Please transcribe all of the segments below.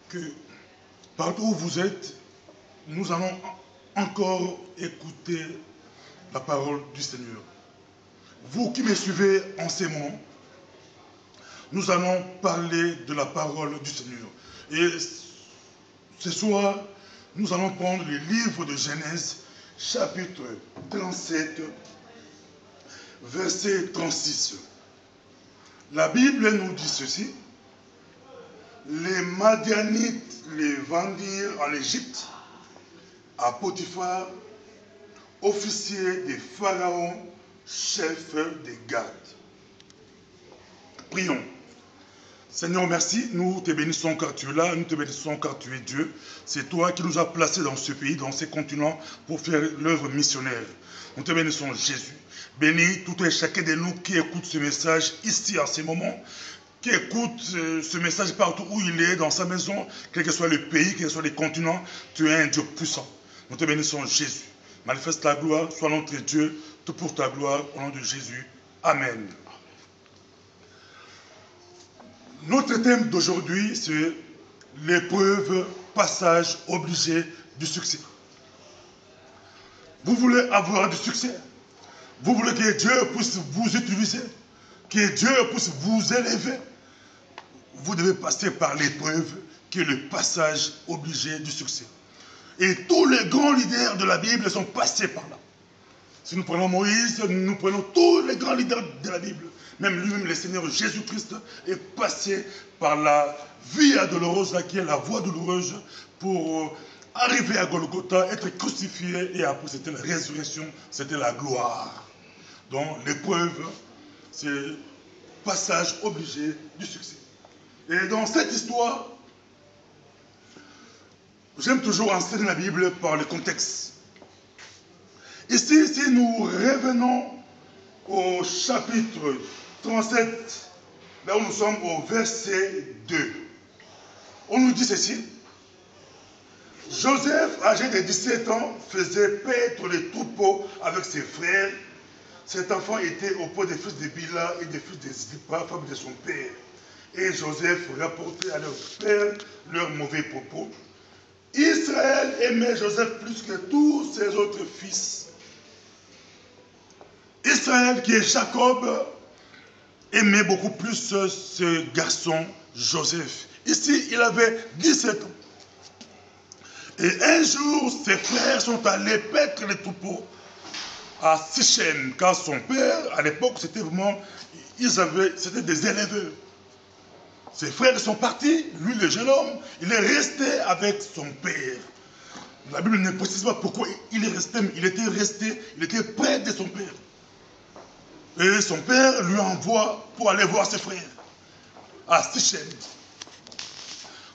que partout où vous êtes, nous allons encore écouter la parole du Seigneur. Vous qui me suivez en ces moments, nous allons parler de la parole du Seigneur. Et ce soir, nous allons prendre le livre de Genèse, chapitre 37, verset 36. La Bible nous dit ceci: les Madianites les vendirent en Égypte à Potiphar, officier des pharaons, chef des gardes. Prions. Seigneur, merci, nous te bénissons car tu es là, nous te bénissons car tu es Dieu. C'est toi qui nous as placés dans ce pays, dans ces continents, pour faire l'œuvre missionnaire. Nous te bénissons, Jésus. Bénis tout et chacun de nous qui écoute ce message ici, en ce moment, qui écoute ce message partout où il est, dans sa maison, quel que soit le pays, quel que soit les continents. Tu es un Dieu puissant. Nous te bénissons, Jésus. Manifeste ta gloire, sois notre Dieu, tout pour ta gloire, au nom de Jésus. Amen. Notre thème d'aujourd'hui, c'est l'épreuve, passage obligé du succès. Vous voulez avoir du succès? Vous voulez que Dieu puisse vous utiliser? Que Dieu puisse vous élever? Vous devez passer par l'épreuve qui est le passage obligé du succès. Et tous les grands leaders de la Bible sont passés par là. Si nous prenons Moïse, nous prenons tous les grands leaders de la Bible. Même lui-même, le Seigneur Jésus-Christ, est passé par la via dolorosa, qui est la voie douloureuse, pour arriver à Golgotha, être crucifié, et après c'était la résurrection, c'était la gloire. Donc l'épreuve, c'est le passage obligé du succès. Et dans cette histoire, j'aime toujours enseigner la Bible par le contexte. Ici, si nous revenons au chapitre 37, là où nous sommes au verset 2, on nous dit ceci: Joseph, âgé de 17 ans, faisait paître les troupeaux avec ses frères. Cet enfant était auprès des fils de Bila et des fils de Zilpa, femme de son père. Et Joseph rapportait à leur père leurs mauvais propos. Israël aimait Joseph plus que tous ses autres fils. Israël, qui est Jacob, aimait beaucoup plus ce garçon Joseph. Ici, il avait 17 ans. Et un jour, ses frères sont allés paître les troupeaux à Sichem, car son père, à l'époque, c'était vraiment, c'était des éleveurs. Ses frères sont partis, lui, le jeune homme, il est resté avec son père. La Bible ne précise pas pourquoi il est resté, mais il était près de son père. Et son père lui envoie pour aller voir ses frères à Sichem.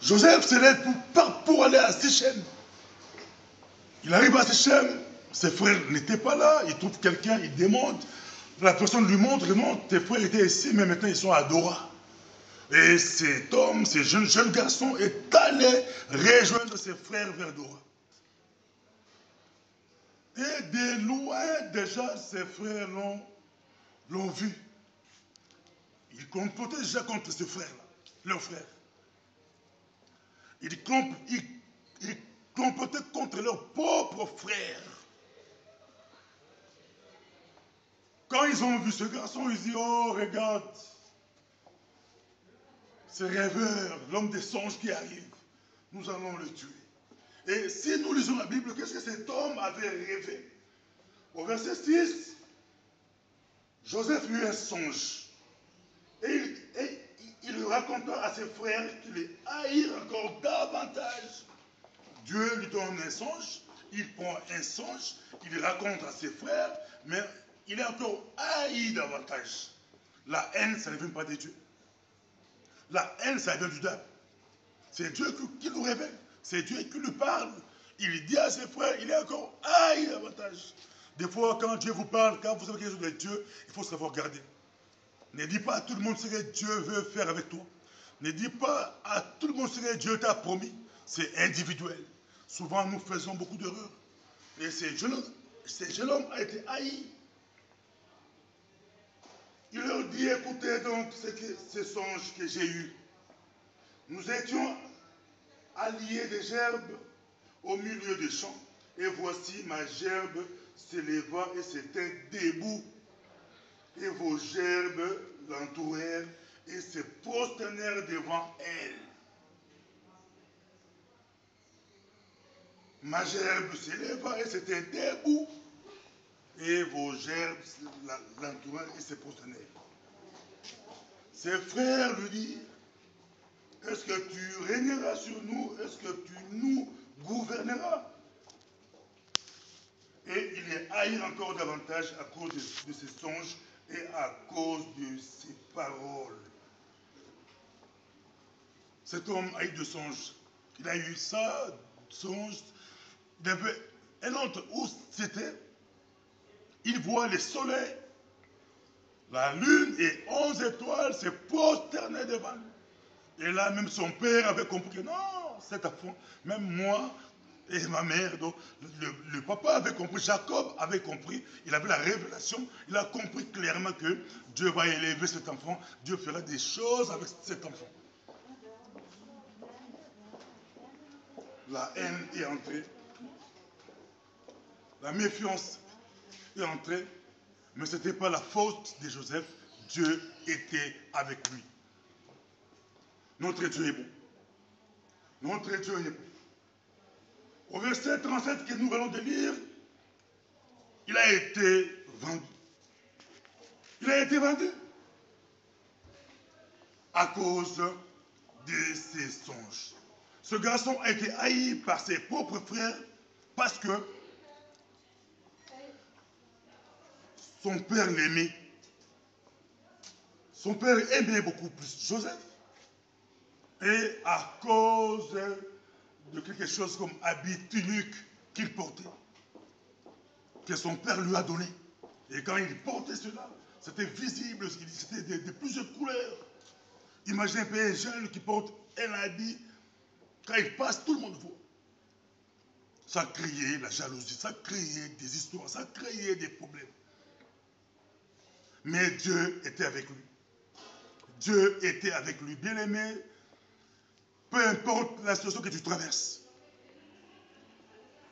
Joseph se lève pour aller à Sichem. Il arrive à Sichem, ses frères n'étaient pas là, il trouve quelqu'un, il demande, la personne lui montre, non, tes frères étaient ici, mais maintenant ils sont à Dora. Et cet homme, ce jeune garçon est allé rejoindre ses frères vers Dora. Et de loin, déjà, ses frères l'ont vu. Ils complotaient déjà contre ses frères-là, leurs frères. Ils complotaient contre leurs propres frères. Quand ils ont vu ce garçon, ils disent: oh, regarde, ce rêveur, l'homme des songes qui arrive, nous allons le tuer. Et si nous lisons la Bible, qu'est-ce que cet homme avait rêvé? Au verset 6, Joseph eut un songe. Et il raconta à ses frères qu'il les haït encore davantage. Dieu lui donne un songe, il prend un songe, il raconte à ses frères, mais il est encore haï davantage. La haine, ça ne vient pas de Dieu. La haine, ça vient du diable. C'est Dieu qui nous révèle. C'est Dieu qui nous parle. Il dit à ses frères, il est encore haï davantage. Des fois, quand Dieu vous parle, quand vous savez quelque chose de Dieu, il faut savoir garder. Ne dis pas à tout le monde ce que Dieu veut faire avec toi. Ne dis pas à tout le monde ce que Dieu t'a promis. C'est individuel. Souvent, nous faisons beaucoup d'erreurs. Et ce jeune homme a été haï. Il leur dit: écoutez donc ce songe que j'ai eu. Nous étions allié des gerbes au milieu des champs. Et voici ma gerbe s'éleva et s'était debout. Et vos gerbes l'entourèrent et se prosternèrent devant elle. Ma gerbe s'éleva et s'était debout. Et vos gerbes l'entourèrent et se prosternèrent. Ses frères lui disent, est-ce que tu régneras sur nous? Est-ce que tu nous gouverneras? Et il les haït encore davantage à cause de ses songes et à cause de ses paroles. Cet homme a eu de songes. Il a eu ça, songe. Il avait un autre où c'était. Il voit le soleil, la lune et 11 étoiles se prosterner devant lui. Et là, même son père avait compris que non, cet enfant, même moi et ma mère, donc, le papa avait compris, Jacob avait compris, il avait la révélation, il a compris clairement que Dieu va élever cet enfant, Dieu fera des choses avec cet enfant. La haine est entrée, la méfiance est entrée, mais ce n'était pas la faute de Joseph, Dieu était avec lui. Notre Dieu est bon. Notre Dieu est bon. Au verset 37 que nous venons de lire, il a été vendu. Il a été vendu à cause de ses songes. Ce garçon a été haï par ses propres frères parce que son père l'aimait. Son père aimait beaucoup plus Joseph. Et à cause de quelque chose comme habit tunique qu'il portait, que son père lui a donné. Et quand il portait cela, c'était visible, c'était de plusieurs couleurs. Imaginez un jeune qui porte un habit, quand il passe, tout le monde voit. Ça créait la jalousie, ça créait des histoires, ça créait des problèmes. Mais Dieu était avec lui. Dieu était avec lui. Bien aimé, peu importe la situation que tu traverses,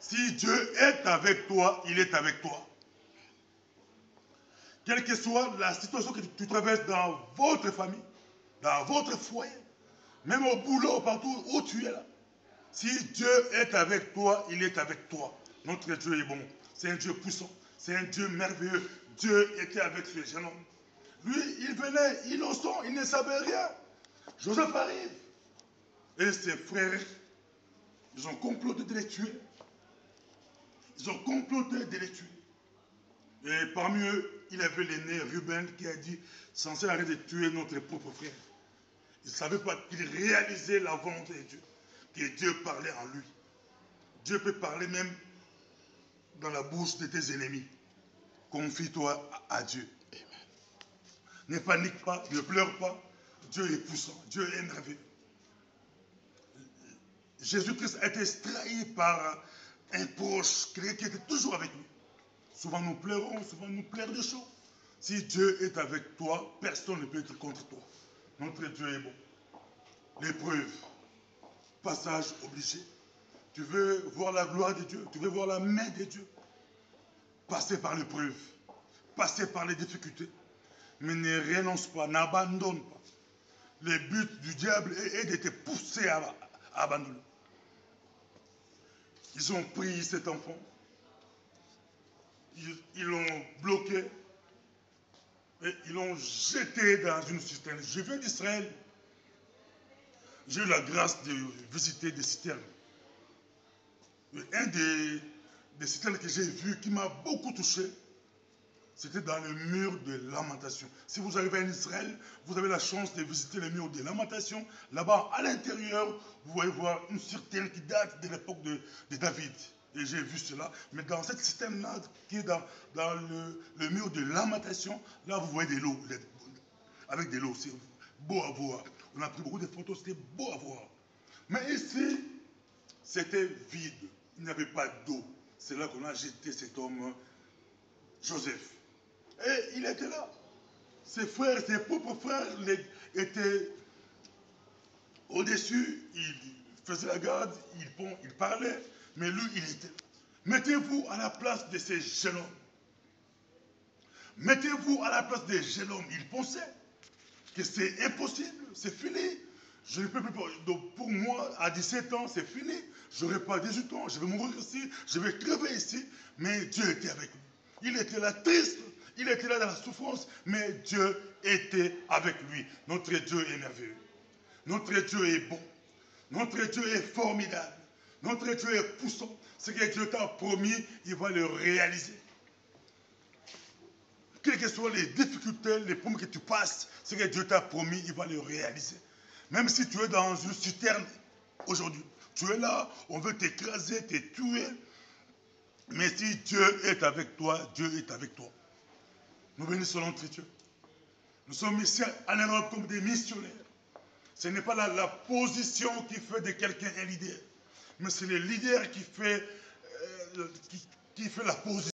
si Dieu est avec toi, il est avec toi. Quelle que soit la situation que tu traverses dans votre famille, dans votre foyer, même au boulot, partout où tu es là. Si Dieu est avec toi, il est avec toi. Notre Dieu est bon. C'est un Dieu puissant. C'est un Dieu merveilleux. Dieu était avec ce jeune homme. Lui, il venait innocent, il ne savait rien. Joseph arrive. Et ses frères, ils ont comploté de les tuer. Ils ont comploté de les tuer. Et parmi eux, il avait l'aîné Ruben qui a dit, censé arrêter de tuer notre propre frère. Il ne savait pas qu'il réalisait la volonté de Dieu, que Dieu parlait en lui. Dieu peut parler même dans la bouche de tes ennemis. Confie-toi à Dieu. Amen. Ne panique pas, ne pleure pas. Dieu est puissant, Dieu est merveilleux. Jésus-Christ a été trahi par un proche, quelqu'un qui était toujours avec nous. Souvent nous pleurons, souvent nous pleurons de choses. Si Dieu est avec toi, personne ne peut être contre toi. Notre Dieu est bon. L'épreuve, passage obligé. Tu veux voir la gloire de Dieu, tu veux voir la main de Dieu. Passez par l'épreuve, passez par les difficultés. Mais ne renonce pas, n'abandonne pas. Le but du diable est de te pousser à abandonner. Ils ont pris cet enfant, ils l'ont bloqué, et ils l'ont jeté dans une citerne. Je viens d'Israël. J'ai eu la grâce de visiter des citernes. Un des citernes que j'ai vu qui m'a beaucoup touché, c'était dans le mur de lamentation. Si vous arrivez en Israël, vous avez la chance de visiter le mur de lamentation. Là-bas, à l'intérieur, vous allez voir une citerne qui date de l'époque de David. Et j'ai vu cela. Mais dans cette citerne-là, qui est dans le mur de lamentation, là, vous voyez de l'eau. Avec de l'eau, c'est beau à voir. On a pris beaucoup de photos, c'était beau à voir. Mais ici, c'était vide. Il n'y avait pas d'eau. C'est là qu'on a jeté cet homme, Joseph. Et il était là. Ses frères, ses propres frères étaient au-dessus. Ils faisait la garde, il parlait, mais lui, il était là. Mettez-vous à la place de ces jeunes hommes. Mettez-vous à la place des jeunes hommes. Ils pensaient que c'est impossible, c'est fini. Je ne peux plus. Donc pour moi, à 17 ans, c'est fini. Je n'aurai pas 18 ans, je vais mourir ici, je vais crever ici. Mais Dieu était avec lui. Il était là triste, il était là dans la souffrance, mais Dieu était avec lui. Notre Dieu est merveilleux. Notre Dieu est bon. Notre Dieu est formidable. Notre Dieu est puissant. Ce que Dieu t'a promis, il va le réaliser. Quelles que soient les difficultés, les problèmes que tu passes, ce que Dieu t'a promis, il va le réaliser. Même si tu es dans une citerne aujourd'hui, tu es là, on veut t'écraser, te tuer. Mais si Dieu est avec toi, Dieu est avec toi. Nous bénissons notre Dieu. Nous sommes ici en Europe comme des missionnaires. Ce n'est pas la position qui fait de quelqu'un un leader, mais c'est le leader qui fait la position.